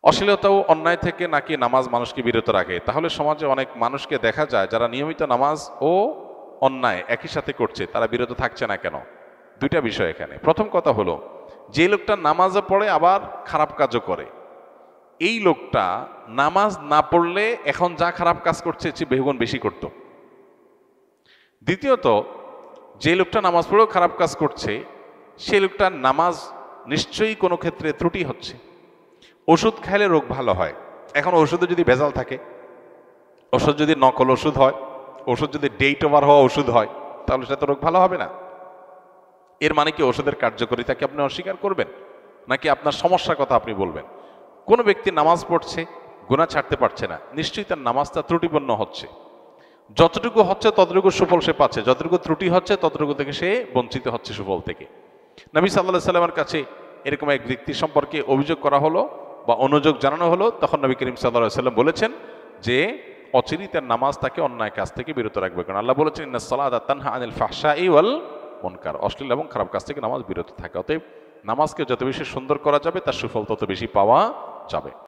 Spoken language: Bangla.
অশ্লীলতা ও অন্যায় থেকে নাকি নামাজ মানুষকে বিরত রাখে? তাহলে সমাজে অনেক মানুষকে দেখা যায় যারা নিয়মিত নামাজ ও অন্যায় একই সাথে করছে, তারা বিরত থাকছে না কেন? দুইটা বিষয় এখানে। প্রথম কথা হলো, যে লোকটা নামাজও পড়ে আবার খারাপ কাজও করে, এই লোকটা নামাজ না পড়লে এখন যা খারাপ কাজ করছে এর চেয়ে বহুগুণ বেশি করত। দ্বিতীয়ত, যে লোকটা নামাজ পড়েও খারাপ কাজ করছে, সে লোকটার নামাজ নিশ্চয়ই কোনো ক্ষেত্রে ত্রুটি হচ্ছে। ওষুধ খাইলে রোগ ভালো হয়, এখন ওষুধে যদি ভেজাল থাকে, ওষুধ যদি নকল ওষুধ হয়, ওষুধ যদি ডেট ওভার হওয়া ওষুধ হয়, তাহলে সেটা তো রোগ ভালো হবে না। এর মানে কি ওষুধের কার্যকারিতাকে আপনি অস্বীকার করবেন, নাকি আপনার সমস্যার কথা আপনি বলবেন? কোনো ব্যক্তি নামাজ পড়ছে, গুনাহ ছাড়তে পারছে না, নিশ্চয়ই তার নামাজটা ত্রুটিপূর্ণ হচ্ছে। যতটুকু হচ্ছে ততটুকু সুফল সে পাচ্ছে, যতটুকু ত্রুটি হচ্ছে ততটুকু থেকে সে বঞ্চিত হচ্ছে সুফল থেকে। নবী সাল্লাল্লাহু আলাইহি সাল্লামের কাছে এরকম এক ব্যক্তি সম্পর্কে অভিযোগ করা হলো বা অনুযোগ জানানো হলো, তখন নবী করিম সাল্লাল্লাহু আলাইহি সাল্লাম বলেছেন যে অচিরেই তার নামাজ তাকে অন্যায় কাজ থেকে বিরত রাখবে, কারণ আল্লাহ বলেছেন ইন্নাস সালাতা তানহা আনিল ফাহশাই ওয়াল মুনকার, অশ্লীল এবং খারাপ কাজ থেকে নামাজ বিরত থাকে। অতএব নামাজকে যত বেশি সুন্দর করা যাবে তার সুফল তত বেশি পাওয়া যাবে।